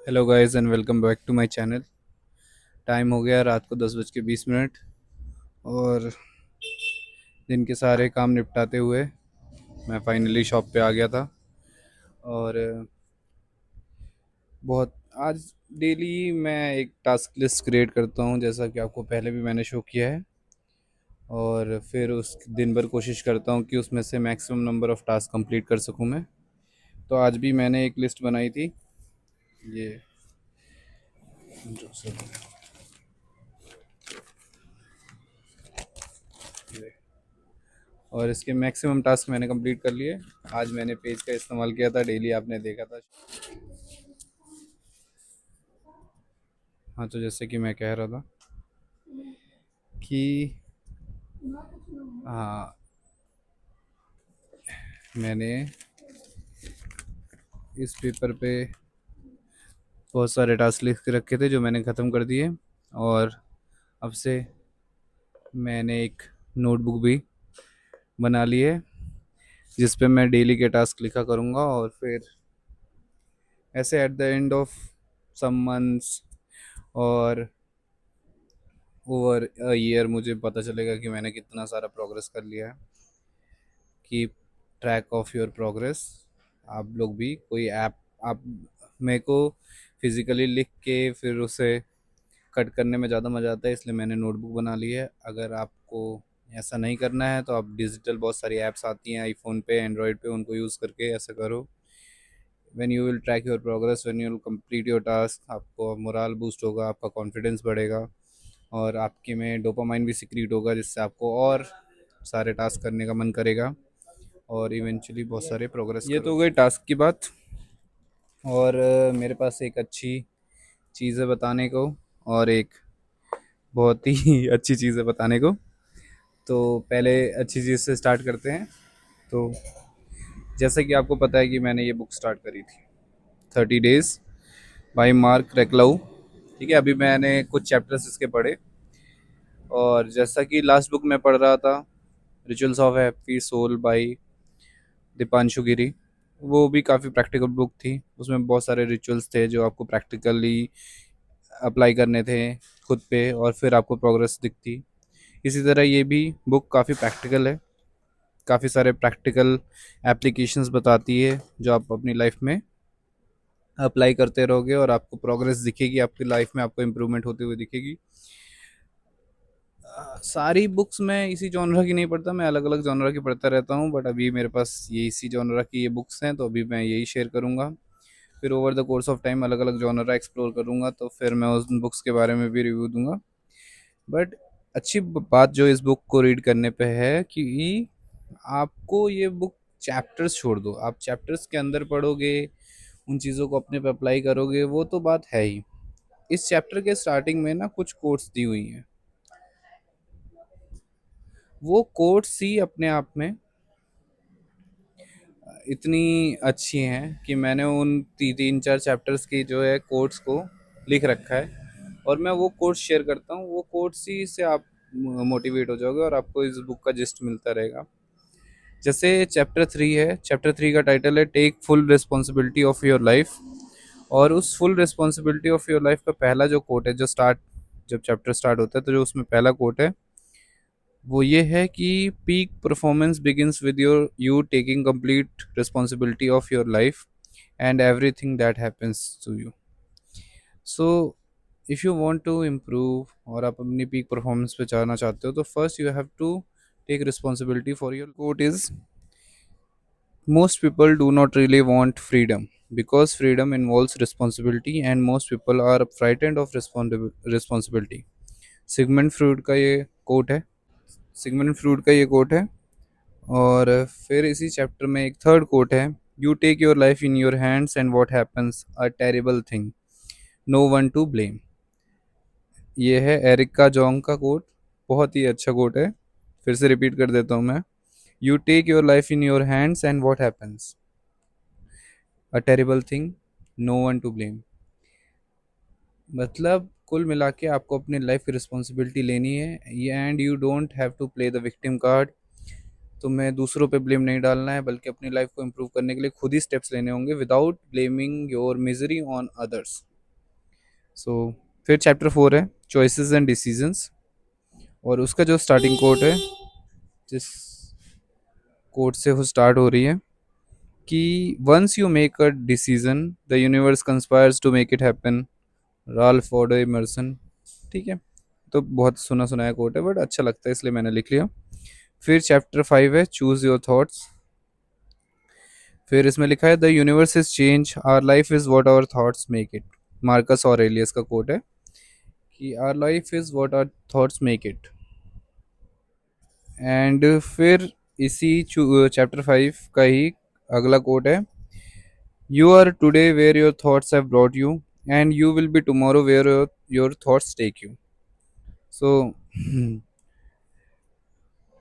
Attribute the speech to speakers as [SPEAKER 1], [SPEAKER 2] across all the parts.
[SPEAKER 1] Hello guys and welcome back to my channel. Time हो गया रात को 10:20 और दिन के सारे काम निपटाते हुए मैं फाइनली शॉप पे आ गया था। और बहुत आज डेली मैं एक टास्क लिस्ट क्रिएट करता हूँ, जैसा कि आपको पहले भी मैंने शो किया है। और फिर उस दिन भर कोशिश करता हूँ कि उसमें से maximum number of task complete कर सकूँ मैं। तो आज भी मैंने एक लिस्ट बनाई थी। ये जो सब ये और इसके मैक्सिमम टास्क मैंने कंप्लीट कर लिए। आज मैंने पेज का इस्तेमाल किया था, डेली आपने देखा था। हाँ, तो जैसे कि मैं कह रहा था कि हाँ, मैंने इस पेपर पे बहुत सारे टास्क लिख के रखे थे जो मैंने ख़त्म कर दिए। और अब से मैंने एक नोटबुक भी बना ली है जिस पे मैं डेली के टास्क लिखा करूँगा। और फिर ऐसे at the end of some months और ओवर अ ईयर मुझे पता चलेगा कि मैंने कितना सारा प्रोग्रेस कर लिया है। Keep track of your progress. आप लोग भी कोई ऐप, आप मेरे को फिज़िकली लिख के फिर उसे कट करने में ज़्यादा मज़ा आता है, इसलिए मैंने नोटबुक बना ली है। अगर आपको ऐसा नहीं करना है तो आप डिजिटल बहुत सारी ऐप्स आती हैं आईफोन पे, एंड्रॉयड पे, उनको यूज़ करके ऐसा करो। When you will track your progress, when you will complete your task, आपको मोरल बूस्ट होगा, आपका कॉन्फिडेंस बढ़ेगा और आपके में डोपामाइन भी सिक्रीट होगा, जिससे आपको और सारे टास्क करने का मन करेगा और इवेंचुअली बहुत सारे प्रोग्रेस। ये तो हो गई टास्क की बात। और मेरे पास एक अच्छी चीज़ है बताने को, और एक बहुत ही अच्छी चीज़ है बताने को। तो पहले अच्छी चीज़ से स्टार्ट करते हैं। तो जैसे कि आपको पता है कि मैंने ये बुक स्टार्ट करी थी, 30 डेज बाय मार्क रेकलाउ। ठीक है, अभी मैंने कुछ चैप्टर्स इसके पढ़े। और जैसा कि लास्ट बुक मैं पढ़ रहा था, rituals of happy soul by Deepanshu Giri, वो भी काफ़ी प्रैक्टिकल बुक थी। उसमें बहुत सारे रिचुअल्स थे जो आपको प्रैक्टिकली अप्लाई करने थे खुद पे, और फिर आपको प्रोग्रेस दिखती। इसी तरह ये भी बुक काफ़ी प्रैक्टिकल है, काफ़ी सारे प्रैक्टिकल एप्लीकेशंस बताती है जो आप अपनी लाइफ में अप्लाई करते रहोगे और आपको प्रोग्रेस दिखेगी, आपकी लाइफ में आपको इम्प्रूवमेंट होते हुए दिखेगी। सारी बुक्स मैं इसी जॉनरा की नहीं पढ़ता, मैं अलग अलग जॉनरा की पढ़ता रहता हूँ, बट अभी मेरे पास ये इसी जॉनरा की ये बुक्स हैं, तो अभी मैं यही शेयर करूँगा। फिर over the course of time अलग अलग जॉनरा एक्सप्लोर करूँगा, तो फिर मैं उस बुक्स के बारे में भी रिव्यू दूंगा। बट अच्छी बात जो इस बुक को रीड करने पे है कि आपको ये बुक चैप्टर्स छोड़ दो, आप चैप्टर्स के अंदर पढ़ोगे, उन चीज़ों को अपने पे अप्लाई करोगे, वो तो बात है ही। इस चैप्टर के स्टार्टिंग में ना कुछ कोट्स दी हुई हैं। वो कोट्स ही अपने आप में इतनी अच्छी हैं कि मैंने उन 3-4 चैप्टर्स की जो है कोट्स को लिख रखा है, और मैं वो कोट्स शेयर करता हूँ। वो कोट्स ही से आप मोटिवेट हो जाओगे और आपको इस बुक का जिस्ट मिलता रहेगा। जैसे चैप्टर 3 है, चैप्टर 3 का टाइटल है take full responsibility of your life. और उस full responsibility of your life का पहला जो कोट है, जो स्टार्ट, जब चैप्टर स्टार्ट होता है तो जो उसमें पहला कोट है वो ये है कि peak performance begins with your you taking complete responsibility of your life and everything that happens to you. So if you want to improve और आप अपनी पीक परफॉर्मेंस पे जाना चाहते हो, तो first you have to take responsibility for your. Quote is, most people do not really want freedom because freedom involves responsibility and most people are frightened of responsibility। Sigmund Freud का ये coat है। Sigmund Freud का ये coat है। और फिर इसी chapter में एक थर्ड कोट है, you take your life in your hands and what happens a terrible thing, no one to blame. ये है एरिक का जोंग का कोट। बहुत ही अच्छा कोट है, फिर से रिपीट कर देता हूँ मैं। You take your life in your hands and what happens a terrible thing, no one to blame. मतलब कुल मिला के आपको अपनी लाइफ की रिस्पॉन्सिबिलिटी लेनी है, and you don't have to play the victim card. तुम्हें दूसरों पे ब्लेम नहीं डालना है, बल्कि अपनी लाइफ को इम्प्रूव करने के लिए खुद ही स्टेप्स लेने होंगे without blaming your misery on others. So फिर चैप्टर 4 है चॉइसेस एंड डिसीजंस, और उसका जो स्टार्टिंग कोट है, जिस कोट से वो स्टार्ट हो रही है कि once you make a decision the universe conspires to make it happen, Ralph Waldo Emerson. ठीक है, तो बहुत सुना सुनाया कोट है बट अच्छा लगता है इसलिए मैंने लिख लिया। फिर चैप्टर 5 है चूज योर थॉट्स। फिर इसमें लिखा है the universe is change our life is what our thoughts make it. Marcus Aurelius का कोट है कि our life is what our thoughts make it. And फिर इसी चैप्टर 5 का ही अगला कोट है you are today where your thoughts have brought you and you will be tomorrow where your thoughts take you. So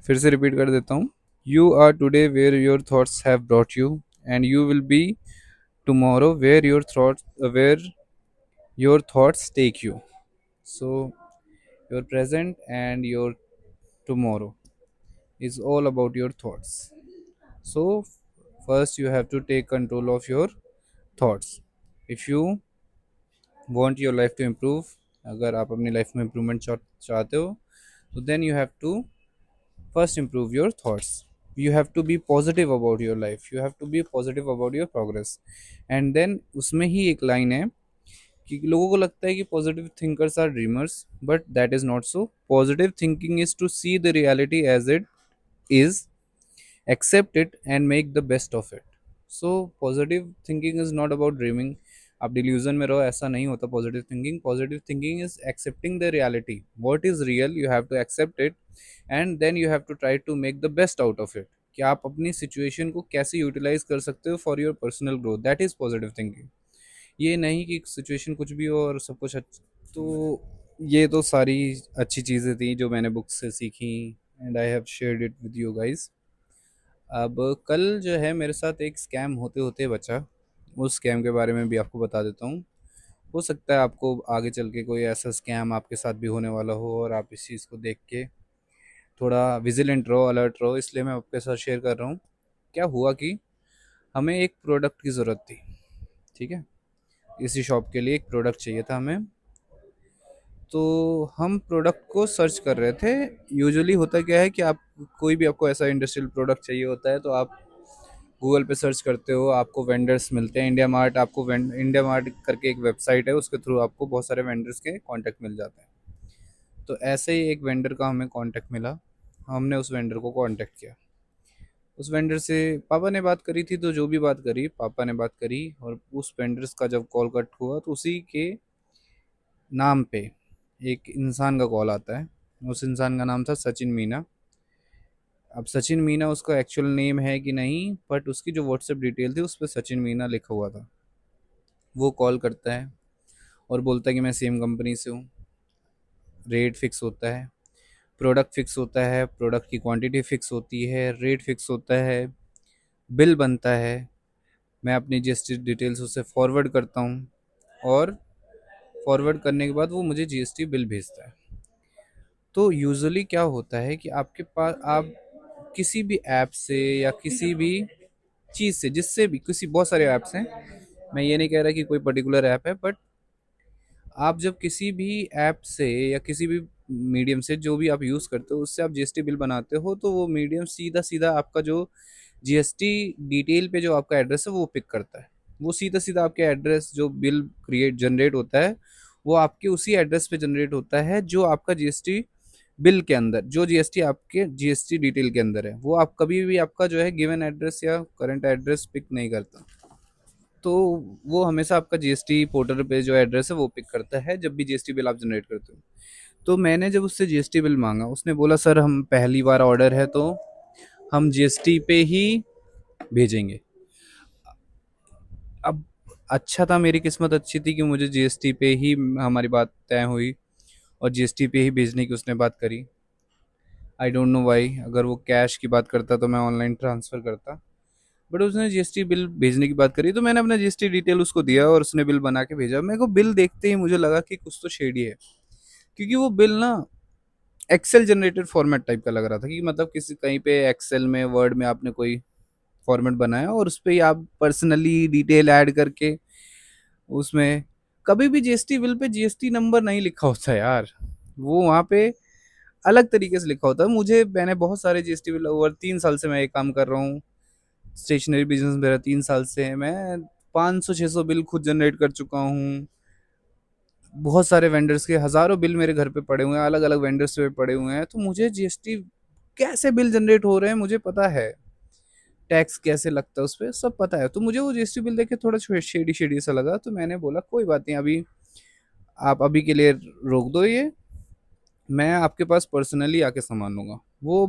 [SPEAKER 1] फिर से repeat कर देता हूँ, you are today where your thoughts have brought you and you will be tomorrow where your thoughts take you. So your present and your tomorrow is all about your thoughts. So first you have to take control of your thoughts. If you want your life to improve, अगर आप अपनी life में improvement चाहते हो, तो then you have to first improve your thoughts. You have to be positive about your life, you have to be positive about your progress. And then उसमें ही एक line है कि लोगों को लगता है कि positive thinkers are dreamers, but that is not so. Positive thinking is to see the reality as it is, accept it and make the best of it. So positive thinking is not about dreaming, आप delusion में रहो, ऐसा नहीं होता। Positive thinking is accepting the reality, what is real you have to accept it and then you have to try to make the best out of it, कि आप अपनी situation को कैसे यूटिलाइज कर सकते हो for your personal growth, that is positive thinking. ये नहीं कि सिचुएशन कुछ भी हो और सब कुछ तो ये तो सारी अच्छी चीज़ें थी जो मैंने बुक से सीखी and I have shared it with you guys. अब कल जो है मेरे साथ एक स्कैम होते होते बचा, उस स्कैम के बारे में भी आपको बता देता हूँ। हो सकता है आपको आगे चल के कोई ऐसा स्कैम आपके साथ भी होने वाला हो और आप इस चीज़ को देख के थोड़ा विजिलेंट रहो, अलर्ट रहो, इसलिए मैं आपके साथ शेयर कर रहा हूँ। क्या हुआ कि हमें एक प्रोडक्ट की ज़रूरत थी, ठीक है, इसी शॉप के लिए एक प्रोडक्ट चाहिए था हमें। तो हम प्रोडक्ट को सर्च कर रहे थे। यूजुअली होता क्या है कि आप कोई भी आपको ऐसा इंडस्ट्रियल प्रोडक्ट चाहिए होता है तो आप गूगल पे सर्च करते हो, आपको वेंडर्स मिलते हैं। इंडिया मार्ट, इंडिया मार्ट करके एक वेबसाइट है, उसके थ्रू आपको बहुत सारे वेंडर्स के कांटेक्ट मिल जाते हैं। तो ऐसे ही एक वेंडर का हमें कांटेक्ट मिला, हमने उस वेंडर को कांटेक्ट किया। उस वेंडर से पापा ने बात करी थी, तो जो भी बात करी पापा ने बात करी, और उस वेंडर्स का जब कॉल कट हुआ तो उसी के नाम पे एक इंसान का कॉल आता है। उस इंसान का नाम था सचिन मीना। अब सचिन मीना उसका एक्चुअल नेम है कि नहीं, बट उसकी जो व्हाट्सएप डिटेल थी उस पर सचिन मीना लिखा हुआ था। वो कॉल करता है और बोलता है कि मैं सेम कंपनी से हूँ। रेट फिक्स होता है, प्रोडक्ट फिक्स होता है, प्रोडक्ट की क्वांटिटी फिक्स होती है, रेट फिक्स होता है, बिल बनता है। मैं अपनी जीएसटी डिटेल्स उसे फॉरवर्ड करता हूँ और फॉरवर्ड करने के बाद वो मुझे जीएसटी बिल भेजता है। तो यूजुअली क्या होता है कि आपके पास आप किसी भी ऐप से या किसी भी चीज़ से, जिससे भी, किसी बहुत सारे ऐप्स हैं, मैं ये नहीं कह रहा कि कोई पर्टिकुलर ऐप है, बट आप जब किसी भी ऐप से या किसी भी मीडियम से जो भी आप यूज़ करते हो उससे आप जीएसटी बिल बनाते हो, तो वो मीडियम सीधा सीधा आपका जो जीएसटी डिटेल पे जो आपका एड्रेस है वो पिक करता है। वो सीधा सीधा आपके एड्रेस, जो बिल क्रिएट जनरेट होता है वो आपके उसी एड्रेस पे जनरेट होता है जो आपका जीएसटी बिल के अंदर, जो जीएसटी आपके जीएसटी डिटेल के अंदर है, वो आप कभी भी आपका जो है गिवन एड्रेस या करंट एड्रेस पिक नहीं करता। तो वो हमेशा आपका जीएसटी पोर्टल पे जो एड्रेस है वो पिक करता है जब भी जीएसटी बिल आप जनरेट करते हो। तो मैंने जब उससे जीएसटी बिल मांगा, उसने बोला सर हम पहली बार ऑर्डर है तो हम जीएसटी पे ही भेजेंगे। अब अच्छा था, मेरी किस्मत अच्छी थी कि मुझे जीएसटी पे ही हमारी बात तय हुई और जीएसटी पे ही भेजने की उसने बात करी। आई डोंट नो वाई, अगर वो कैश की बात करता तो मैं ऑनलाइन ट्रांसफ़र करता, बट उसने जीएसटी बिल भेजने की बात करी। तो मैंने अपना जीएसटी डिटेल उसको दिया और उसने बिल बना के भेजा। मेरे को बिल देखते ही मुझे लगा कि कुछ तो शेडी है, क्योंकि वो बिल ना एक्सेल जनरेटेड फॉर्मेट टाइप का लग रहा था, कि मतलब किसी कहीं पे एक्सेल में, वर्ड में आपने कोई फॉर्मेट बनाया और उस पर आप पर्सनली डिटेल ऐड करके उसमें कभी भी GST bill pay GST number नहीं लिखा होता है यार, वो वहाँ पे अलग तरीके से लिखा होता है। मैंने बहुत सारे जीएसटी बिल, ओवर 3 साल से मैं ये काम कर रहा हूँ, स्टेशनरी बिजनेस मेरा 3 साल से है, मैं 500-600 बिल खुद जनरेट कर चुका हूँ। बहुत सारे वेंडर्स के हजारों बिल मेरे घर पे पड़े हुए हैं, अलग अलग वेंडर्स पे पड़े हुए हैं, तो मुझे जीएसटी कैसे बिल जनरेट हो रहे हैं मुझे पता है, टैक्स कैसे लगता है उस पर सब पता है। तो मुझे वो जीएसटी बिल देख के थोड़ा शेडी शेडी सा लगा, तो मैंने बोला कोई बात नहीं, अभी आप अभी के लिए रोक दो ये, मैं आपके पास पर्सनली आके सामान लूँगा। वो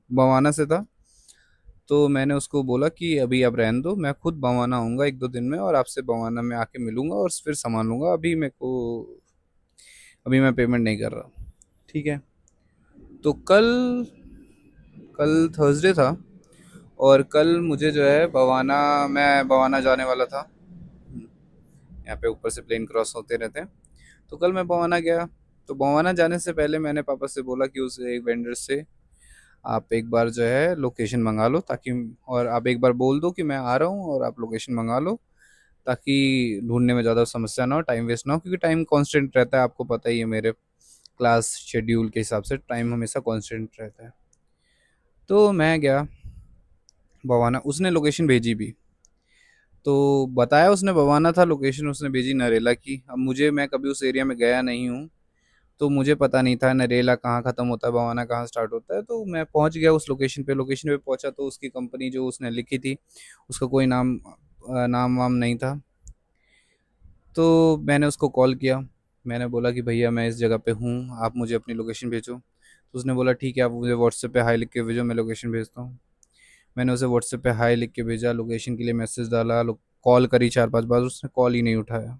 [SPEAKER 1] बवाना से था, तो मैंने उसको बोला कि अभी आप रहने दो, मैं खुद बवाना आऊँगा 1-2 दिन में और आपसे बवाना में आके मिलूँगा और फिर सामान लूँगा, अभी मैं पेमेंट नहीं कर रहा। ठीक है। तो कल कल थर्सडे था, और कल मुझे जो है मैं बवाना जाने वाला था। यहाँ पे ऊपर से प्लेन क्रॉस होते रहते हैं। तो कल मैं बवाना गया। तो बवाना जाने से पहले मैंने पापा से बोला कि उस एक वेंडर से आप एक बार जो है लोकेशन मंगा लो, ताकि और आप एक बार बोल दो कि मैं आ रहा हूँ और आप लोकेशन मंगा लो, ताकि ढूंढने में ज़्यादा समस्या ना हो, टाइम वेस्ट ना हो, क्योंकि टाइम कांस्टेंट रहता है, आपको पता ही है मेरे क्लास शेड्यूल के हिसाब से टाइम हमेशा कांस्टेंट रहता है। तो मैं गया बवाना, उसने लोकेशन भेजी भी, तो बताया उसने बवाना था, लोकेशन उसने भेजी नरेला की। अब मैं कभी उस एरिया में गया नहीं हूँ, तो मुझे पता नहीं था नरेला कहाँ ख़त्म होता है, बवाना कहाँ स्टार्ट होता है। तो मैं पहुँच गया उस लोकेशन पे पहुँचा, तो उसकी कंपनी जो उसने लिखी थी, उसका कोई नाम वाम नहीं था। तो मैंने उसको कॉल किया, मैंने बोला कि भैया मैं इस जगह पे हूँ, आप मुझे अपनी लोकेशन भेजो। तो उसने बोला ठीक है, आप मुझे व्हाट्सएप पे हाई लिख के भेजो, मैं लोकेशन भेजता हूँ। मैंने उसे व्हाट्सएप पे हाई लिख के भेजा, लोकेशन के लिए मैसेज डाला, कॉल करी 4-5 बार, उसने कॉल ही नहीं उठाया।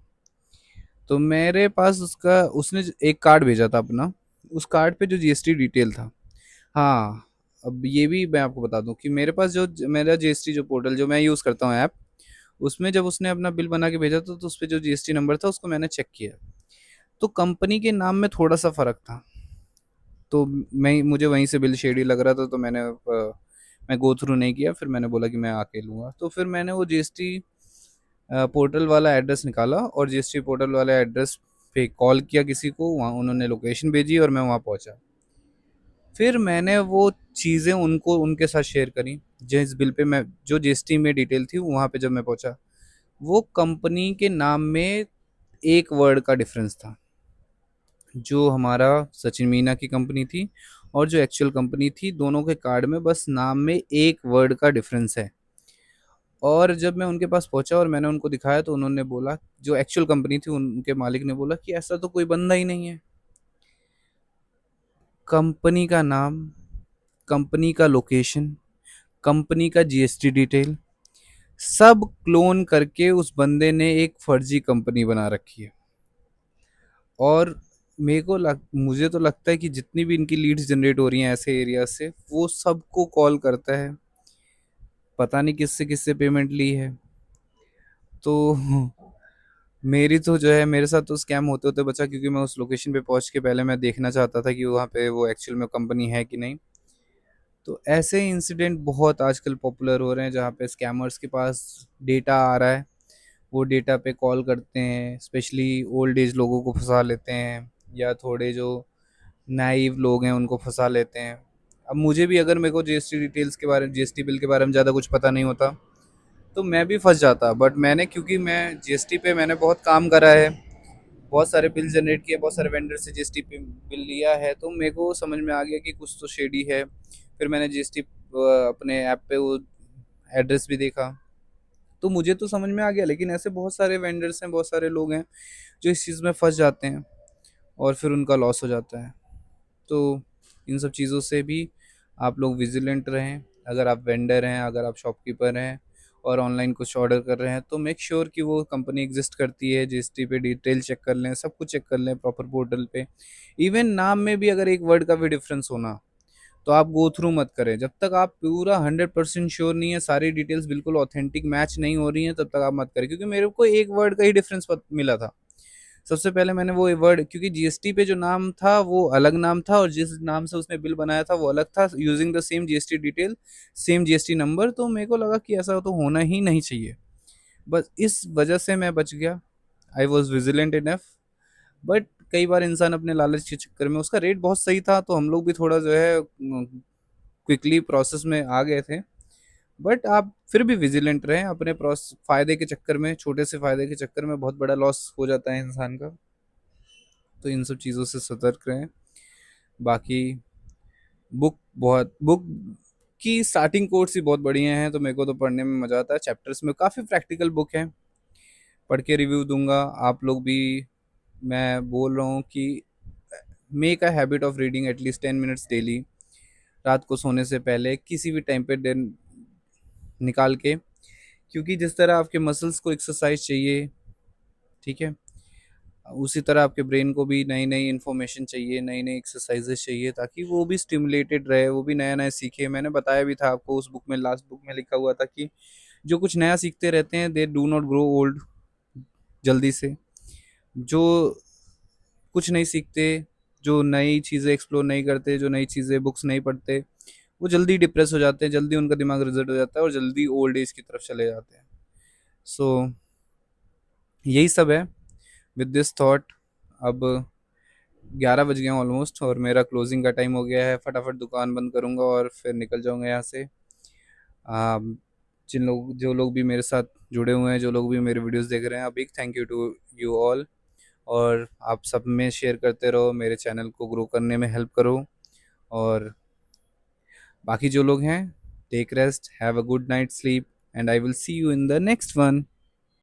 [SPEAKER 1] तो मेरे पास उसने एक कार्ड भेजा था अपना, उस कार्ड पे जो जीएसटी डिटेल था। हाँ, अब ये भी मैं आपको बता दूं कि मेरे पास जो मेरा जीएसटी जो पोर्टल जो मैं यूज़ करता हूँ ऐप, उसमें जब उसने अपना बिल बना के भेजा था, तो उस पे जो जीएसटी नंबर था उसको मैंने चेक किया, तो कंपनी के नाम में थोड़ा सा फ़र्क था। तो मुझे वहीं से बिल शेडी लग रहा था, तो मैं गो थ्रू नहीं किया, फिर मैंने बोला कि मैं आके लूँगा। तो फिर मैंने वो जीएसटी पोर्टल वाला एड्रेस निकाला और जीएसटी पोर्टल वाले एड्रेस पे कॉल किया किसी को, वहाँ उन्होंने लोकेशन भेजी और मैं वहाँ पहुँचा। फिर मैंने वो चीज़ें उनको उनके साथ शेयर करी, जिस बिल पे मैं जो जीएसटी में डिटेल थी वहाँ पे जब मैं पहुँचा, वो कंपनी के नाम में एक वर्ड का डिफरेंस था। जो हमारा सचिन मीना की कंपनी थी और जो एक्चुअल कंपनी थी, दोनों के कार्ड में बस नाम में एक वर्ड का डिफरेंस है। और जब मैं उनके पास पहुंचा और मैंने उनको दिखाया, तो उन्होंने बोला, जो एक्चुअल कंपनी थी उनके मालिक ने बोला कि ऐसा तो कोई बंदा ही नहीं है। कंपनी का नाम, कंपनी का लोकेशन, कंपनी का जीएसटी डिटेल, सब क्लोन करके उस बंदे ने एक फर्जी कंपनी बना रखी है। और मुझे तो लगता है कि जितनी भी इनकी लीड्स जनरेट हो रही हैं ऐसे एरिया से, वो सबको कॉल करता है, पता नहीं किससे किससे पेमेंट ली है। तो मेरी तो जो है, मेरे साथ तो स्कैम होते होते बचा, क्योंकि मैं उस लोकेशन पे पहुंच के पहले मैं देखना चाहता था कि वहाँ पे वो एक्चुअल में कंपनी है कि नहीं। तो ऐसे इंसिडेंट बहुत आजकल पॉपुलर हो रहे हैं, जहाँ पे स्कैमर्स के पास डेटा आ रहा है, वो डेटा पे कॉल करते हैं, स्पेशली ओल्ड एज लोगों को फंसा लेते हैं, या थोड़े जो नाइव लोग हैं उनको फंसा लेते हैं। अब मुझे भी, अगर मेरे को जीएसटी बिल के बारे में ज़्यादा कुछ पता नहीं होता, तो मैं भी फंस जाता। बट क्योंकि मैं जीएसटी पे मैंने बहुत काम करा है, बहुत सारे बिल जनरेट किए, बहुत सारे वेंडर से जीएसटी पे बिल लिया है, तो मेरे को समझ में आ गया कि कुछ तो शेडी है। फिर मैंने जीएसटी अपने ऐप पे वो एड्रेस भी देखा, तो मुझे तो समझ में आ गया। लेकिन ऐसे बहुत सारे वेंडर्स हैं, बहुत सारे लोग हैं जो इस चीज़ में फंस जाते हैं और फिर उनका लॉस हो जाता है। तो इन सब चीज़ों से भी आप लोग विजिलेंट रहें। अगर आप वेंडर हैं, अगर आप शॉपकीपर हैं और ऑनलाइन कुछ ऑर्डर कर रहे हैं, तो मेक श्योर कि वो कंपनी एग्जिस्ट करती है, जीएसटी पे डिटेल चेक कर लें, सब कुछ चेक कर लें प्रॉपर पोर्टल पे। इवन नाम में भी अगर एक वर्ड का भी डिफरेंस होना, तो आप गो थ्रू मत करें। जब तक आप पूरा 100% श्योर नहीं है, सारी डिटेल्स बिल्कुल ऑथेंटिक मैच नहीं हो रही हैं, तब तक आप मत करें। क्योंकि मेरे को एक वर्ड का ही डिफरेंस मिला था। सबसे पहले मैंने वो वर्ड, क्योंकि जीएसटी पे जो नाम था वो अलग नाम था, और जिस नाम से उसने बिल बनाया था वो अलग था, using the same GST detail, same GST number. तो मेरे को लगा कि ऐसा तो होना ही नहीं चाहिए। बस इस वजह से मैं बच गया। I was vigilant enough, but कई बार इंसान अपने लालच के चक्कर में, उसका रेट बहुत सही था तो हम लोग भी थोड़ा जो है क्विकली प्रोसेस में आ गए थे। बट आप फिर भी विजिलेंट रहें, अपने फायदे के चक्कर में, छोटे से फायदे के चक्कर में बहुत बड़ा लॉस हो जाता है इंसान का। तो इन सब चीज़ों से सतर्क रहें। बाकी बुक की स्टार्टिंग कोर्स ही बहुत बढ़िया है, तो मेरे को तो पढ़ने में मज़ा आता है। चैप्टर्स में काफ़ी प्रैक्टिकल बुक है, पढ़ के रिव्यू दूंगा। आप लोग भी, मैं बोल रहा हूँ कि make a habit of reading at least 10 minutes daily, रात को सोने से पहले किसी भी टाइम पे दिन निकाल के। क्योंकि जिस तरह आपके मसल्स को एक्सरसाइज चाहिए, ठीक है, उसी तरह आपके ब्रेन को भी नई नई इन्फॉर्मेशन चाहिए, नई नई एक्सरसाइजेस चाहिए, ताकि वो भी स्टिमुलेटेड रहे, वो भी नया नया सीखे। मैंने बताया भी था आपको, उस बुक में, लास्ट बुक में लिखा हुआ था कि जो कुछ नया सीखते रहते हैं they do not grow old जल्दी से। जो कुछ नहीं सीखते, जो नई चीज़ें एक्सप्लोर नहीं करते, जो नई चीज़ें बुक्स नहीं पढ़ते, वो जल्दी डिप्रेस हो जाते हैं, जल्दी उनका दिमाग रिजल्ट हो जाता है और जल्दी ओल्ड एज की तरफ चले जाते हैं। सो यही सब है। विद दिस थॉट, अब 11 बज गए ऑलमोस्ट और मेरा क्लोजिंग का टाइम हो गया है। फटाफट दुकान बंद करूंगा और फिर निकल जाऊंगा यहाँ से। जो लोग भी मेरे साथ जुड़े हुए हैं, जो लोग भी मेरे वीडियोस देख रहे हैं, big thank you to you all. और आप सब में शेयर करते रहो, मेरे चैनल को ग्रो करने में हेल्प करो। और बाकी जो लोग हैं, take rest, have a good night sleep, and I will see you in the next one.